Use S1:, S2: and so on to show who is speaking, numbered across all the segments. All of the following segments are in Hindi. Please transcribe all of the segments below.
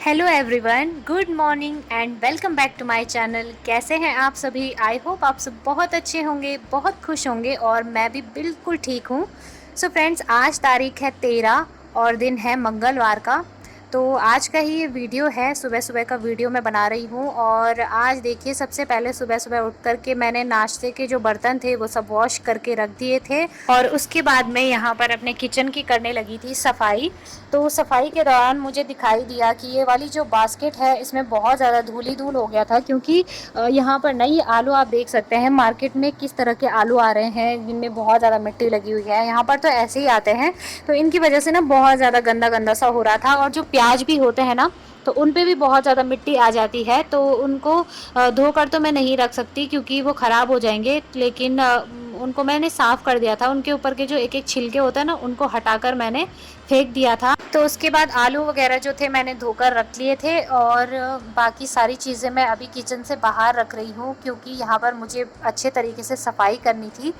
S1: Hello everyone, good morning and welcome back to my channel. कैसे हैं आप सभी? आई होप आप सब बहुत अच्छे होंगे, बहुत खुश होंगे और मैं भी बिल्कुल ठीक हूँ। सो फ्रेंड्स, आज तारीख है 13 और दिन है मंगलवार का। तो आज का ही ये वीडियो है, सुबह सुबह का वीडियो मैं बना रही हूँ। और आज देखिए, सबसे पहले सुबह सुबह उठ करके मैंने नाश्ते के जो बर्तन थे वो सब वॉश करके रख दिए थे और उसके बाद मैं यहाँ पर अपने किचन की करने लगी थी सफाई। तो सफाई के दौरान मुझे दिखाई दिया कि ये वाली जो बास्केट है इसमें बहुत ज़्यादा धूल धूल हो गया था, क्योंकि यहाँ पर नई आलू आप देख सकते हैं मार्केट में किस तरह के आलू आ रहे हैं जिनमें बहुत ज़्यादा मिट्टी लगी हुई है। यहाँ पर तो ऐसे ही आते हैं, तो इनकी वजह से ना बहुत ज़्यादा गंदा गंदा सा हो रहा था। और जो प्याज भी होते हैं ना, तो उन पे भी बहुत ज़्यादा मिट्टी आ जाती है, तो उनको धोकर तो मैं नहीं रख सकती क्योंकि वो ख़राब हो जाएंगे। लेकिन उनको मैंने साफ़ कर दिया था, उनके ऊपर के जो एक एक छिलके होते हैं ना उनको हटाकर मैंने फेंक दिया था। तो उसके बाद आलू वगैरह जो थे मैंने धोकर रख लिए थे और बाकी सारी चीज़ें मैं अभी किचन से बाहर रख रही हूँ, क्योंकि यहाँ पर मुझे अच्छे तरीके से सफाई करनी थी।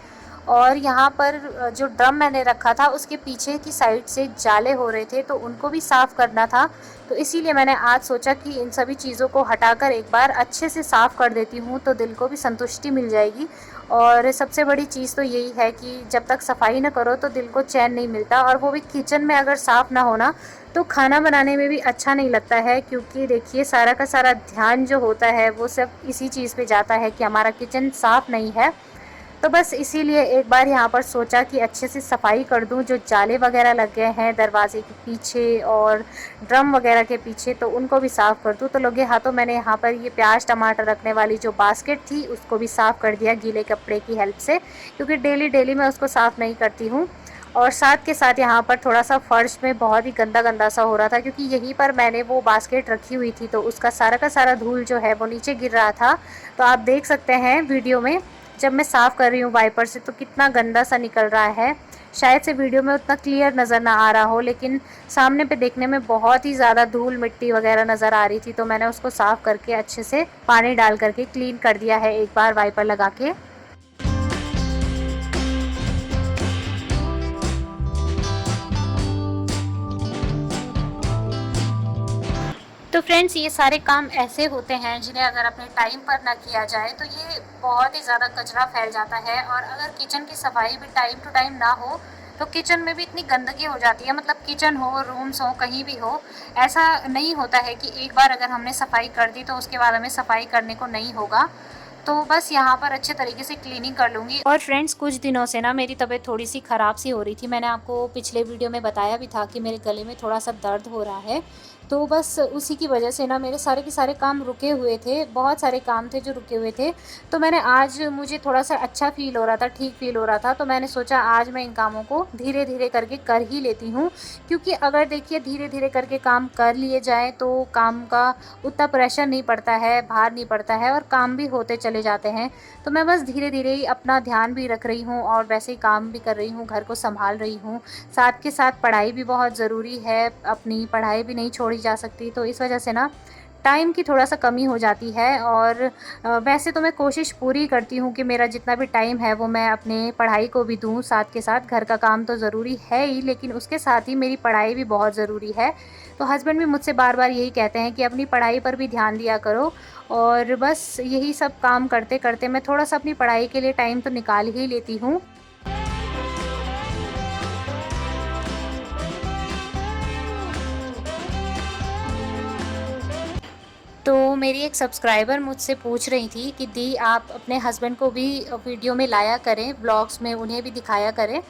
S1: और यहाँ पर जो ड्रम मैंने रखा था उसके पीछे की साइड से जाले हो रहे थे, तो उनको भी साफ़ करना था। तो इसीलिए मैंने आज सोचा कि इन सभी चीज़ों को हटाकर एक बार अच्छे से साफ़ कर देती हूँ, तो दिल को भी संतुष्टि मिल जाएगी। और सबसे बड़ी चीज़ तो यही है कि जब तक सफाई ना करो तो दिल को चैन नहीं मिलता, और वो भी किचन में अगर साफ़ ना होना तो खाना बनाने में भी अच्छा नहीं लगता है। क्योंकि देखिए, सारा का सारा ध्यान जो होता है वो सब इसी चीज़ पे जाता है कि हमारा किचन साफ़ नहीं है। तो बस इसीलिए एक बार यहाँ पर सोचा कि अच्छे से सफाई कर दूँ। जो जाले वगैरह लग गए हैं दरवाजे के पीछे और ड्रम वगैरह के पीछे, तो उनको भी साफ़ कर दूँ। तो लगे हाथों मैंने यहाँ पर ये प्याज टमाटर रखने वाली जो बास्केट थी उसको भी साफ़ कर दिया गीले कपड़े की हेल्प से, क्योंकि डेली डेली मैं उसको साफ़ नहीं करती हूँ। और साथ के साथ यहाँ पर थोड़ा सा फ़र्श में बहुत ही गंदा गंदा सा हो रहा था, क्योंकि यहीं पर मैंने वो बास्केट रखी हुई थी, तो उसका सारा का सारा धूल जो है वो नीचे गिर रहा था। तो आप देख सकते हैं वीडियो में, जब मैं साफ़ कर रही हूँ वाइपर से, तो कितना गंदा सा निकल रहा है। शायद से वीडियो में उतना क्लियर नज़र ना आ रहा हो, लेकिन सामने पे देखने में बहुत ही ज़्यादा धूल मिट्टी वगैरह नज़र आ रही थी। तो मैंने उसको साफ़ करके अच्छे से पानी डाल करके क्लीन कर दिया है एक बार वाइपर लगा के। तो फ्रेंड्स, ये सारे काम ऐसे होते हैं जिन्हें अगर अपने टाइम पर ना किया जाए तो ये बहुत ही ज़्यादा कचरा फैल जाता है। और अगर किचन की सफाई भी टाइम टू टाइम ना हो तो किचन में भी इतनी गंदगी हो जाती है। मतलब किचन हो, रूम्स हो, कहीं भी हो, ऐसा नहीं होता है कि एक बार अगर हमने सफाई कर दी तो उसके बाद हमें सफाई करने को नहीं होगा। तो बस यहाँ पर अच्छे तरीके से क्लीनिंग कर लूँगी। और फ्रेंड्स, कुछ दिनों से ना मेरी तबीयत थोड़ी सी ख़राब सी हो रही थी। मैंने आपको पिछले वीडियो में बताया भी था कि मेरे गले में थोड़ा सा दर्द हो रहा है। तो बस उसी की वजह से ना मेरे सारे के सारे काम रुके हुए थे, बहुत सारे काम थे जो रुके हुए थे। तो मैंने आज, मुझे थोड़ा सा अच्छा फ़ील हो रहा था, ठीक फ़ील हो रहा था, तो मैंने सोचा आज मैं इन कामों को धीरे धीरे करके कर ही लेती हूँ। क्योंकि अगर देखिए धीरे धीरे करके काम कर लिए जाएँ तो काम का उतना प्रेशर नहीं पड़ता है, भार नहीं पड़ता है, और काम भी होते चले जाते हैं। तो मैं बस धीरे धीरे ही अपना ध्यान भी रख रही हूँ और वैसे ही काम भी कर रही हूँ, घर को संभाल रही हूँ। साथ के साथ पढ़ाई भी बहुत ज़रूरी है, अपनी पढ़ाई भी नहीं छोड़ी जा सकती। तो इस वजह से ना टाइम की थोड़ा सा कमी हो जाती है। और वैसे तो मैं कोशिश पूरी करती हूँ कि मेरा जितना भी टाइम है वो मैं अपने पढ़ाई को भी दूँ, साथ के साथ घर का काम तो ज़रूरी है ही, लेकिन उसके साथ ही मेरी पढ़ाई भी बहुत ज़रूरी है। तो हस्बैंड भी मुझसे बार बार यही कहते हैं कि अपनी पढ़ाई पर भी ध्यान दिया करो। और बस यही सब काम करते करते मैं थोड़ा सा अपनी पढ़ाई के लिए टाइम तो निकाल ही लेती हूँ। तो मेरी एक सब्सक्राइबर मुझसे पूछ रही थी कि दी, आप अपने हस्बैंड को भी वीडियो में लाया करें, व्लॉग्स में उन्हें भी दिखाया करें।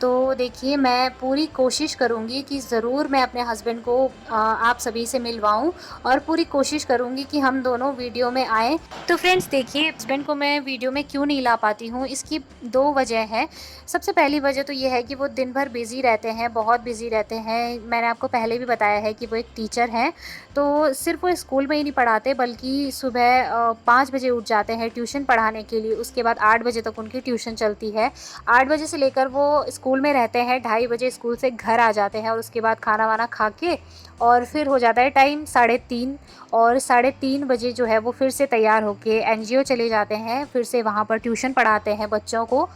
S1: तो देखिए, मैं पूरी कोशिश करूँगी कि ज़रूर मैं अपने हस्बैंड को आप सभी से मिलवाऊँ, और पूरी कोशिश करूँगी कि हम दोनों वीडियो में आएँ। तो फ्रेंड्स देखिए, हस्बैंड को मैं वीडियो में क्यों नहीं ला पाती हूँ, इसकी 2 वजह है। सबसे पहली वजह तो ये है कि वो दिन भर बिज़ी रहते हैं, बहुत बिज़ी रहते हैं। मैंने आपको पहले भी बताया है कि वो एक टीचर हैं। तो सिर्फ़ वो स्कूल में ही नहीं पढ़ाते, बल्कि सुबह 5 बजे उठ जाते हैं ट्यूशन पढ़ाने के लिए। उसके बाद 8 बजे तक उनकी ट्यूशन चलती है। 8 बजे से लेकर वो स्कूल में रहते हैं, 2:30 बजे स्कूल से घर आ जाते हैं, और उसके बाद खाना वाना खा के और फिर हो जाता है टाइम 3:30। और 3:30 बजे जो है वो फिर से तैयार होके एनजीओ चले जाते हैं, फिर से वहाँ पर ट्यूशन पढ़ाते हैं बच्चों को।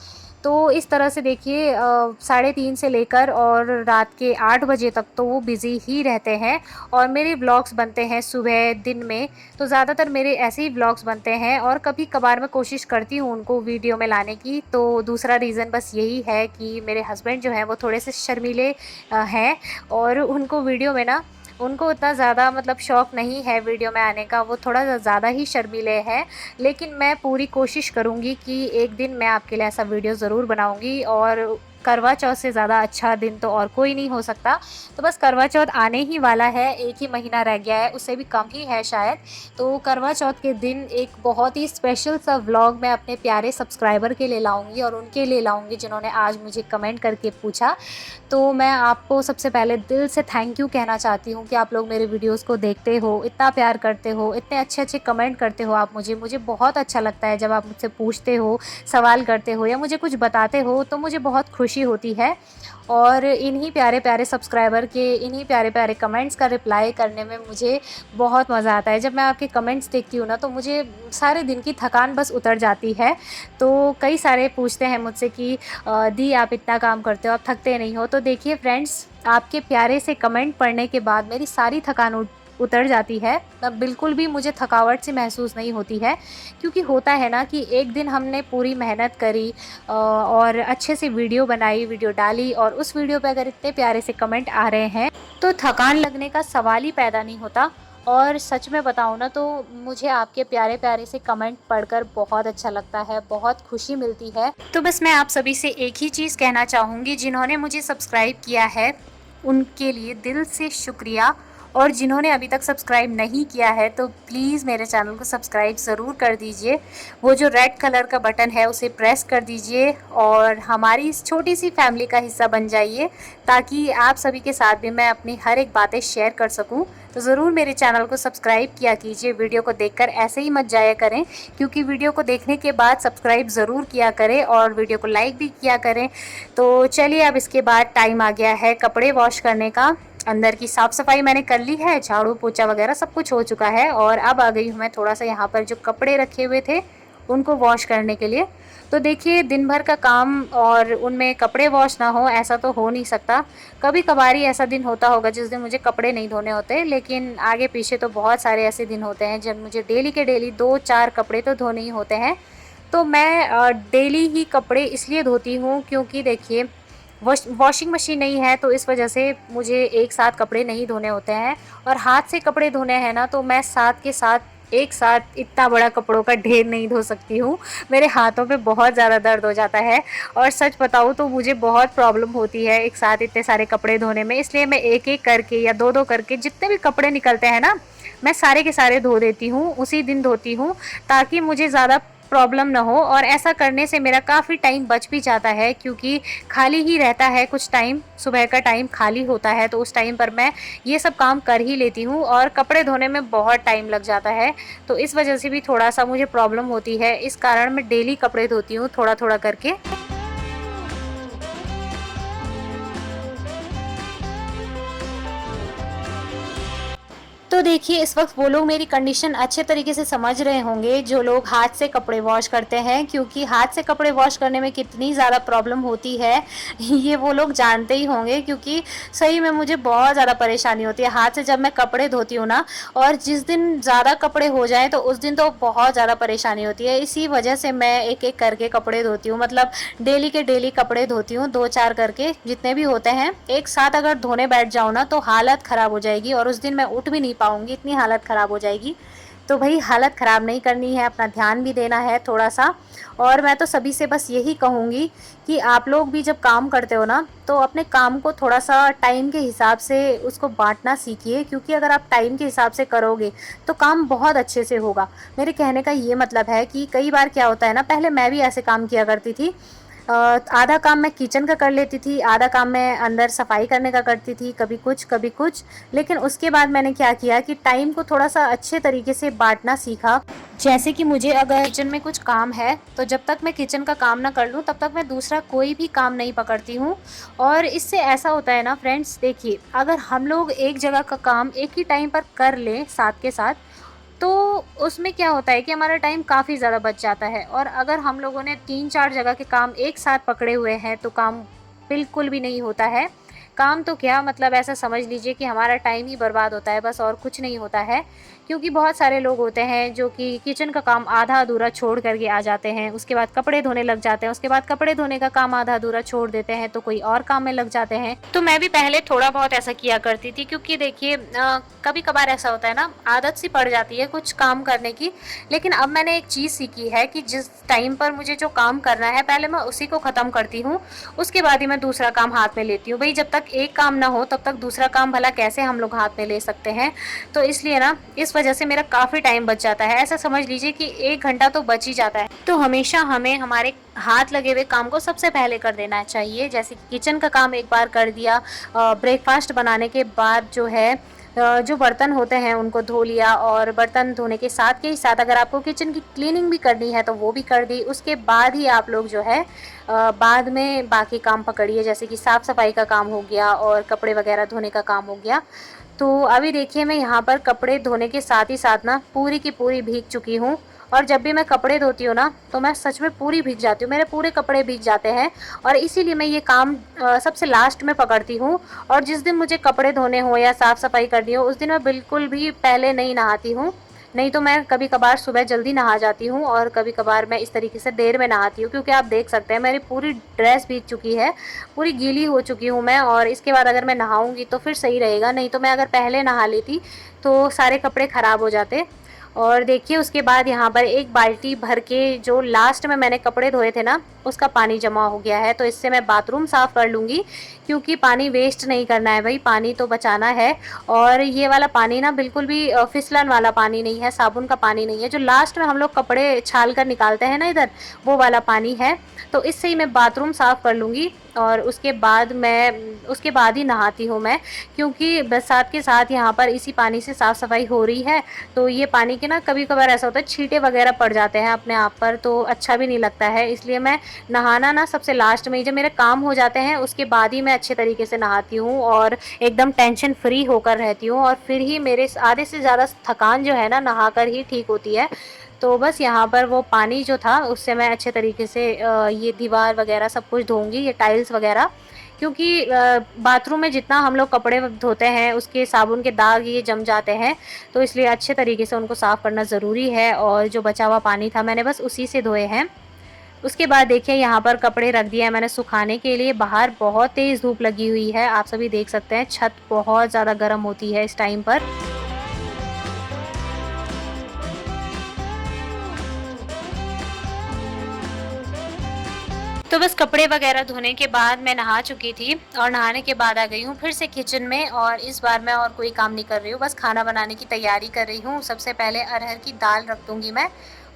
S1: तो इस तरह से देखिए 3:30 से लेकर और रात के 8 बजे तक तो वो बिज़ी ही रहते हैं और मेरे व्लॉग्स बनते हैं सुबह दिन में। तो ज़्यादातर मेरे ऐसे ही व्लॉग्स बनते हैं और कभी कभार मैं कोशिश करती हूँ उनको वीडियो में लाने की। तो दूसरा रीज़न बस यही है कि मेरे हस्बैंड जो हैं वो थोड़े से शर्मीले हैं और उनको वीडियो में ना उनको उतना ज़्यादा मतलब शौक़ नहीं है वीडियो में आने का, वो थोड़ा ज़्यादा ही शर्मीले हैं। लेकिन मैं पूरी कोशिश करूँगी कि एक दिन मैं आपके लिए ऐसा वीडियो ज़रूर बनाऊँगी और करवा चौथ से ज़्यादा अच्छा दिन तो और कोई नहीं हो सकता। तो बस करवा चौथ आने ही वाला है, 1 ही महीना रह गया है, उससे भी कम ही है शायद। तो करवा चौथ के दिन एक बहुत ही स्पेशल सा व्लॉग मैं अपने प्यारे सब्सक्राइबर के लिए लाऊँगी और उनके लिए लाऊँगी जिन्होंने आज मुझे कमेंट करके पूछा। तो मैं आपको सबसे पहले दिल से थैंक यू कहना चाहती हूँ कि आप लोग मेरे वीडियोज़ को देखते हो, इतना प्यार करते हो, इतने अच्छे-अच्छे कमेंट करते हो आप मुझे। मुझे बहुत अच्छा लगता है जब आप मुझसे पूछते हो, सवाल करते हो या मुझे कुछ बताते हो, तो मुझे बहुत खुशी होती है। और इन्हीं प्यारे-प्यारे सब्सक्राइबर के इन्हीं प्यारे-प्यारे कमेंट्स का रिप्लाई करने में मुझे बहुत मज़ा आता है। जब मैं आपके कमेंट्स देखती हूँ ना तो मुझे सारे दिन की थकान बस उतर जाती है। तो कई सारे पूछते हैं मुझसे कि दी आप इतना काम करते हो, आप थकते नहीं हो? तो देखिए फ्रेंड्स, आपके प्यारे से कमेंट पढ़ने के बाद मेरी सारी थकान उतर जाती है। तब बिल्कुल भी मुझे थकावट सी महसूस नहीं होती है, क्योंकि होता है ना कि एक दिन हमने पूरी मेहनत करी और अच्छे से वीडियो बनाई, वीडियो डाली और उस वीडियो पे अगर इतने प्यारे से कमेंट आ रहे हैं तो थकान लगने का सवाल ही पैदा नहीं होता। और सच में बताऊँ ना तो मुझे आपके प्यारे-प्यारे से कमेंट पढ़कर बहुत अच्छा लगता है, बहुत खुशी मिलती है। तो बस मैं आप सभी से एक ही चीज़ कहना चाहूँगी, जिन्होंने मुझे सब्सक्राइब किया है उनके लिए दिल से शुक्रिया, और जिन्होंने अभी तक सब्सक्राइब नहीं किया है तो प्लीज़ मेरे चैनल को सब्सक्राइब ज़रूर कर दीजिए। वो जो रेड कलर का बटन है उसे प्रेस कर दीजिए और हमारी इस छोटी सी फैमिली का हिस्सा बन जाइए, ताकि आप सभी के साथ भी मैं अपनी हर एक बातें शेयर कर सकूं। तो ज़रूर मेरे चैनल को सब्सक्राइब किया कीजिए। वीडियो को देखकर ऐसे ही मत जाया करें, क्योंकि वीडियो को देखने के बाद सब्सक्राइब ज़रूर किया करें और वीडियो को लाइक भी किया करें। तो चलिए, अब इसके बाद टाइम आ गया है कपड़े वॉश करने का। अंदर की साफ़ सफाई मैंने कर ली है, झाड़ू पोछा वगैरह सब कुछ हो चुका है और अब आ गई हूँ मैं थोड़ा सा यहाँ पर जो कपड़े रखे हुए थे उनको वॉश करने के लिए। तो देखिए, दिन भर का काम और उनमें कपड़े वॉश ना हो ऐसा तो हो नहीं सकता। कभी कभार ही ऐसा दिन होता होगा जिस दिन मुझे कपड़े नहीं धोने होते, लेकिन आगे पीछे तो बहुत सारे ऐसे दिन होते हैं जब मुझे डेली के डेली 2-4 कपड़े तो धोने ही होते हैं। तो मैं डेली ही कपड़े इसलिए धोती हूँ क्योंकि देखिए, वॉशिंग मशीन नहीं है तो इस वजह से मुझे एक साथ कपड़े नहीं धोने होते हैं, और हाथ से कपड़े धोने हैं ना तो मैं साथ के साथ एक साथ इतना बड़ा कपड़ों का ढेर नहीं धो सकती हूँ। मेरे हाथों पे बहुत ज़्यादा दर्द हो जाता है और सच बताऊँ तो मुझे बहुत प्रॉब्लम होती है एक साथ इतने सारे कपड़े धोने में। इसलिए मैं एक एक करके या दो दो करके जितने भी कपड़े निकलते हैं ना, मैं सारे के सारे धो देती हूँ, उसी दिन धोती हूँ, ताकि मुझे ज़्यादा प्रॉब्लम ना हो। और ऐसा करने से मेरा काफ़ी टाइम बच भी जाता है, क्योंकि खाली ही रहता है कुछ टाइम, सुबह का टाइम खाली होता है तो उस टाइम पर मैं ये सब काम कर ही लेती हूँ और कपड़े धोने में बहुत टाइम लग जाता है। तो इस वजह से भी थोड़ा सा मुझे प्रॉब्लम होती है, इस कारण मैं डेली कपड़े धोती हूँ थोड़ा थोड़ा करके। तो देखिए, इस वक्त वो लोग मेरी कंडीशन अच्छे तरीके से समझ रहे होंगे जो लोग हाथ से कपड़े वॉश करते हैं, क्योंकि हाथ से कपड़े वॉश करने में कितनी ज़्यादा प्रॉब्लम होती है ये वो लोग जानते ही होंगे। क्योंकि सही में मुझे बहुत ज़्यादा परेशानी होती है हाथ से जब मैं कपड़े धोती हूँ ना, और जिस दिन ज़्यादा कपड़े हो जाए तो उस दिन तो बहुत ज़्यादा परेशानी होती है। इसी वजह से मैं एक एक करके कपड़े धोती हूँ, मतलब डेली के डेली कपड़े धोती हूँ, 2-4 करके जितने भी होते हैं। एक साथ अगर धोने बैठ जाऊँ ना तो हालत ख़राब हो जाएगी और उस दिन मैं उठ भी नहीं पाऊँगी, इतनी हालत ख़राब हो जाएगी। तो भाई, हालत ख़राब नहीं करनी है, अपना ध्यान भी देना है थोड़ा सा। और मैं तो सभी से बस यही कहूँगी कि आप लोग भी जब काम करते हो ना तो अपने काम को थोड़ा सा टाइम के हिसाब से उसको बांटना सीखिए, क्योंकि अगर आप टाइम के हिसाब से करोगे तो काम बहुत अच्छे से होगा। मेरे कहने का ये मतलब है कि कई बार क्या होता है ना, पहले मैं भी ऐसे काम किया करती थी। आधा काम मैं किचन का कर लेती थी, आधा काम मैं अंदर सफाई करने का करती थी, कभी कुछ कभी कुछ। लेकिन उसके बाद मैंने क्या किया कि टाइम को थोड़ा सा अच्छे तरीके से बांटना सीखा। जैसे कि मुझे अगर किचन में कुछ काम है तो जब तक मैं किचन का काम ना कर लूँ तब तक मैं दूसरा कोई भी काम नहीं पकड़ती हूँ। और इससे ऐसा होता है ना फ्रेंड्स, देखिए, अगर हम लोग एक जगह का काम एक ही टाइम पर कर लें साथ के साथ, तो उसमें क्या होता है कि हमारा टाइम काफ़ी ज़्यादा बच जाता है। और अगर हम लोगों ने 3-4 जगह के काम एक साथ पकड़े हुए हैं तो काम बिल्कुल भी नहीं होता है। काम तो क्या मतलब ऐसा समझ लीजिए कि हमारा टाइम ही बर्बाद होता है, बस और कुछ नहीं होता है। क्योंकि बहुत सारे लोग होते हैं जो कि किचन का काम आधा अधूरा छोड़ कर के आ जाते हैं, उसके बाद कपड़े धोने लग जाते हैं, उसके बाद कपड़े धोने का काम आधा अधूरा छोड़ देते हैं तो कोई और काम में लग जाते हैं। तो मैं भी पहले थोड़ा बहुत ऐसा किया करती थी, क्योंकि देखिए कभी कभार ऐसा होता है ना, आदत सी पड़ जाती है कुछ काम करने की। लेकिन अब मैंने एक चीज़ सीखी है कि जिस टाइम पर मुझे जो काम करना है पहले मैं उसी को ख़त्म करती हूँ, उसके बाद ही मैं दूसरा काम हाथ में लेती हूँ। भाई जब तक एक काम ना हो तब तक दूसरा काम भला कैसे हम लोग हाथ में ले सकते हैं। तो इसलिए ना इस वजह से मेरा काफ़ी टाइम बच जाता है। ऐसा समझ लीजिए कि 1 घंटा तो बच ही जाता है। तो हमेशा हमें हमारे हाथ लगे हुए काम को सबसे पहले कर देना चाहिए। जैसे कि किचन का काम एक बार कर दिया, ब्रेकफास्ट बनाने के बाद जो है जो बर्तन होते हैं उनको धो लिया, और बर्तन धोने के साथ ही साथ अगर आपको किचन की क्लीनिंग भी करनी है तो वो भी कर दी। उसके बाद ही आप लोग जो है बाद में बाकी काम पकड़िए, जैसे कि साफ़ सफाई का काम हो गया और कपड़े वगैरह धोने का काम हो गया। तो अभी देखिए मैं यहाँ पर कपड़े धोने के साथ ही साथ ना पूरी की पूरी भीग चुकी हूँ। और जब भी मैं कपड़े धोती हूँ ना तो मैं सच में पूरी भीग जाती हूँ, मेरे पूरे कपड़े भीग जाते हैं। और इसीलिए मैं ये काम सबसे लास्ट में पकड़ती हूँ। और जिस दिन मुझे कपड़े धोने हो या साफ़ सफाई करनी हो उस दिन मैं बिल्कुल भी पहले नहीं नहाती हूँ। नहीं तो मैं कभी कभार सुबह जल्दी नहा जाती हूँ और कभी कभार मैं इस तरीके से देर में नहाती हूँ, क्योंकि आप देख सकते हैं मेरी पूरी ड्रेस भीग चुकी है, पूरी गीली हो चुकी हूँ मैं। और इसके बाद अगर मैं नहाऊंगी तो फिर सही रहेगा, नहीं तो मैं अगर पहले नहा लेती तो सारे कपड़े ख़राब हो जाते। और देखिए उसके बाद यहाँ पर एक बाल्टी भर के जो लास्ट में मैंने कपड़े धोए थे ना उसका पानी जमा हो गया है, तो इससे मैं बाथरूम साफ़ कर लूँगी, क्योंकि पानी वेस्ट नहीं करना है भाई, पानी तो बचाना है। और ये वाला पानी ना बिल्कुल भी फिसलन वाला पानी नहीं है, साबुन का पानी नहीं है, जो लास्ट में हम लोग कपड़े छाल कर निकालते हैं ना इधर, वो वाला पानी है। तो इससे ही मैं बाथरूम साफ़ कर लूँगी और उसके बाद ही नहाती हूँ मैं, क्योंकि बरसात के साथ यहाँ पर इसी पानी से साफ़ सफाई हो रही है। तो ये पानी के ना कभी कभार ऐसा होता है छींटे वगैरह पड़ जाते हैं अपने आप पर, तो अच्छा भी नहीं लगता है। इसलिए मैं नहाना ना सबसे लास्ट में ही, जब मेरे काम हो जाते हैं उसके बाद ही मैं अच्छे तरीके से नहाती हूँ और एकदम टेंशन फ्री होकर रहती हूँ। और फिर ही मेरे आधे से ज़्यादा थकान जो है ना नहाकर ही ठीक होती है। तो बस यहाँ पर वो पानी जो था उससे मैं अच्छे तरीके से ये दीवार वगैरह सब कुछ धोऊंगी, ये टाइल्स वगैरह, क्योंकि बाथरूम में जितना हम लोग कपड़े धोते हैं उसके साबुन के दाग ये जम जाते हैं, तो इसलिए अच्छे तरीके से उनको साफ़ करना ज़रूरी है। और जो बचा हुआ पानी था मैंने बस उसी से धोए हैं। उसके बाद देखिए यहाँ पर कपड़े रख दिए हैं मैंने सुखाने के लिए। बाहर बहुत तेज़ धूप लगी हुई है, आप सभी देख सकते हैं, छत बहुत ज़्यादा गर्म होती है इस टाइम पर। तो बस कपड़े वगैरह धोने के बाद मैं नहा चुकी थी और नहाने के बाद आ गई हूँ फिर से किचन में, और इस बार मैं और कोई काम नहीं कर रही हूँ, बस खाना बनाने की तैयारी कर रही हूँ। सबसे पहले अरहर की दाल रख दूँगी मैं,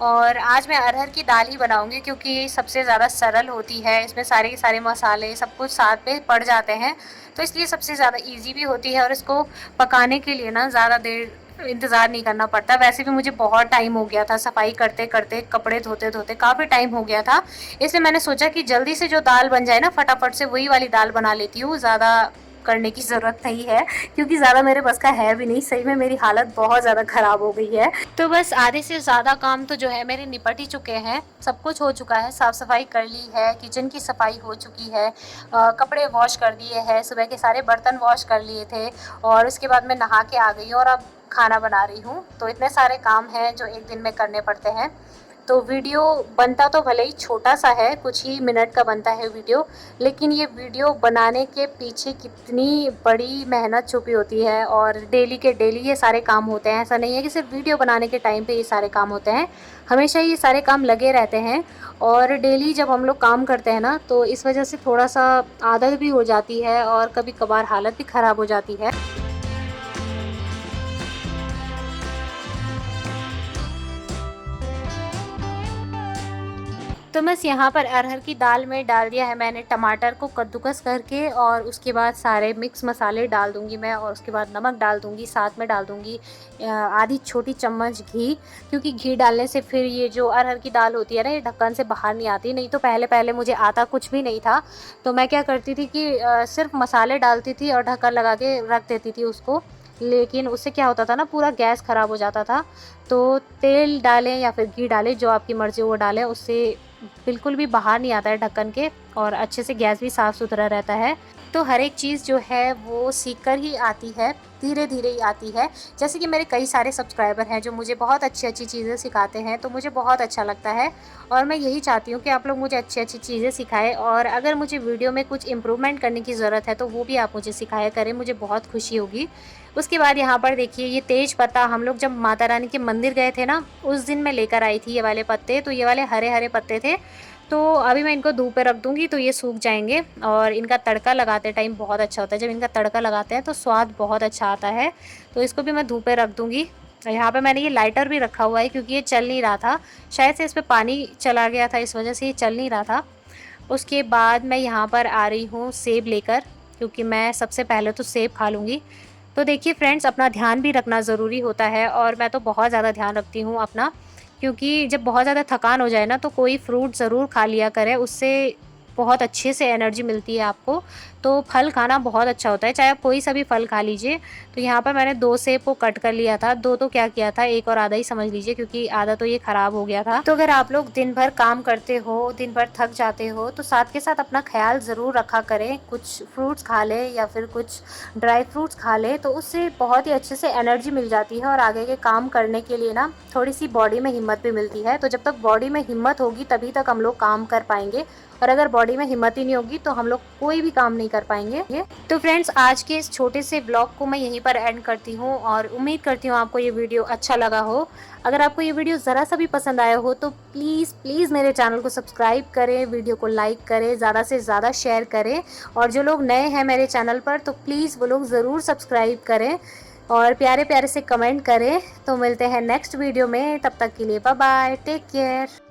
S1: और आज मैं अरहर की दाल ही बनाऊँगी क्योंकि ये सबसे ज़्यादा सरल होती है, इसमें सारे के सारे मसाले सब कुछ साथ में पड़ जाते हैं, तो इसलिए सबसे ज़्यादा ईजी भी होती है। और इसको पकाने के लिए ना ज़्यादा देर इंतज़ार नहीं करना पड़ता। वैसे भी मुझे बहुत टाइम हो गया था सफाई करते करते, कपड़े धोते धोते काफ़ी टाइम हो गया था, इसलिए मैंने सोचा कि जल्दी से जो दाल बन जाए ना फटाफट से वही वाली दाल बना लेती हूँ, ज़्यादा करने की ज़रूरत नहीं है, क्योंकि ज़्यादा मेरे बस का है भी नहीं, सही में मेरी हालत बहुत ज़्यादा ख़राब हो गई है। तो बस आधे से ज़्यादा काम तो जो है मेरे निपट ही चुके हैं, सब कुछ हो चुका है, साफ़ सफाई कर ली है, किचन की सफाई हो चुकी है, कपड़े वॉश कर दिए हैं, सुबह के सारे बर्तन वॉश कर लिए थे, और उसके बाद मैं नहा के आ गई और अब खाना बना रही हूँ। तो इतने सारे काम हैं जो एक दिन में करने पड़ते हैं। तो वीडियो बनता तो भले ही छोटा सा है, कुछ ही मिनट का बनता है वीडियो, लेकिन ये वीडियो बनाने के पीछे कितनी बड़ी मेहनत छुपी होती है, और डेली के डेली ये सारे काम होते हैं। ऐसा नहीं है कि सिर्फ वीडियो बनाने के टाइम पे ये सारे काम होते हैं, हमेशा ये सारे काम लगे रहते हैं। और डेली जब हम लोग काम करते हैं ना तो इस वजह से थोड़ा सा आदत भी हो जाती है और कभी कभार हालत भी ख़राब हो जाती है। तो बस यहाँ पर अरहर की दाल में डाल दिया है मैंने टमाटर को कद्दूकस करके, और उसके बाद सारे मिक्स मसाले डाल दूँगी मैं, और उसके बाद नमक डाल दूँगी, साथ में डाल दूँगी आधी छोटी चम्मच घी, क्योंकि घी डालने से फिर ये जो अरहर की दाल होती है ना ये ढक्कन से बाहर नहीं आती। नहीं तो पहले पहले मुझे आता कुछ भी नहीं था, तो मैं क्या करती थी कि सिर्फ मसाले डालती थी और ढक्कन लगा के रख देती थी उसको, लेकिन उससे क्या होता था ना, पूरा गैस ख़राब हो जाता था। तो तेल डालें या फिर घी डालें, जो आपकी मर्ज़ी वो डालें, उससे बिल्कुल भी बाहर नहीं आता है ढक्कन के, और अच्छे से गैस भी साफ़ सुथरा रहता है। तो हर एक चीज़ जो है वो सीख कर ही आती है, धीरे-धीरे ही आती है। जैसे कि मेरे कई सारे सब्सक्राइबर हैं जो मुझे बहुत अच्छी-अच्छी चीज़ें सिखाते हैं, तो मुझे बहुत अच्छा लगता है और मैं यही चाहती हूँ कि आप लोग मुझे अच्छी-अच्छी चीज़ें सिखाएँ, और अगर मुझे वीडियो में कुछ इम्प्रूवमेंट करने की ज़रूरत है तो वो भी आप मुझे सिखाया करें, मुझे बहुत खुशी होगी। उसके बाद यहाँ पर देखिए, ये तेज पत्ता हम लोग जब माता रानी के मंदिर गए थे ना, उस दिन मैं लेकर आई थी ये वाले पत्ते। तो ये वाले हरे-हरे पत्ते थे, तो अभी मैं इनको धूप पे रख दूँगी तो ये सूख जाएँगे, और इनका तड़का लगाते टाइम बहुत अच्छा होता है। जब इनका तड़का लगाते हैं तो स्वाद बहुत अच्छा आता है। तो इसको भी मैं धूप पे रख दूँगी। यहाँ पे मैंने ये लाइटर भी रखा हुआ है क्योंकि ये चल नहीं रहा था। शायद से इस पे पानी चला गया था, इस वज़ह से ये चल नहीं रहा था। उसके बाद मैं यहाँ पर आ रही हूँ सेब लेकर, क्योंकि मैं सबसे पहले तो सेब खा लूँगी। तो देखिए फ्रेंड्स, अपना ध्यान भी रखना ज़रूरी होता है, और मैं तो बहुत ज़्यादा ध्यान रखती हूँ अपना, क्योंकि जब बहुत ज़्यादा थकान हो जाए ना तो कोई फ्रूट ज़रूर खा लिया करें, उससे बहुत अच्छे से एनर्जी मिलती है आपको। तो फल खाना बहुत अच्छा होता है, चाहे आप कोई सा भी फल खा लीजिए। तो यहाँ पर मैंने 2 सेब को कट कर लिया था, 2 तो क्या किया था, 1 और आधा ही समझ लीजिए, क्योंकि आधा तो ये ख़राब हो गया था। तो अगर आप लोग दिन भर काम करते हो, दिन भर थक जाते हो, तो साथ के साथ अपना ख़्याल ज़रूर रखा करें। कुछ फ्रूट्स खा लें या फिर कुछ ड्राई फ्रूट्स खा लें, तो उससे बहुत ही अच्छे से एनर्जी मिल जाती है, और आगे के काम करने के लिए ना थोड़ी-सी बॉडी में हिम्मत भी मिलती है। तो जब तक बॉडी में हिम्मत होगी तभी तक हम लोग काम कर पाएँगे, और अगर बॉडी में हिम्मत ही नहीं होगी तो हम लोग कोई भी काम नहीं कर पाएँगे। तो फ्रेंड्स, आज के इस छोटे से ब्लॉग को मैं यहीं पर एंड करती हूँ, और उम्मीद करती हूँ आपको ये वीडियो अच्छा लगा हो। अगर आपको ये वीडियो ज़रा सा भी पसंद आया हो तो प्लीज़ प्लीज़ मेरे चैनल को सब्सक्राइब करें, वीडियो को लाइक करें, ज़्यादा से ज़्यादा शेयर करें, और जो लोग नए हैं मेरे चैनल पर तो प्लीज़ वो लोग ज़रूर सब्सक्राइब करें, और प्यारे प्यारे से कमेंट करें। तो मिलते हैं नेक्स्ट वीडियो में, तब तक के लिए बाय बाय, टेक केयर।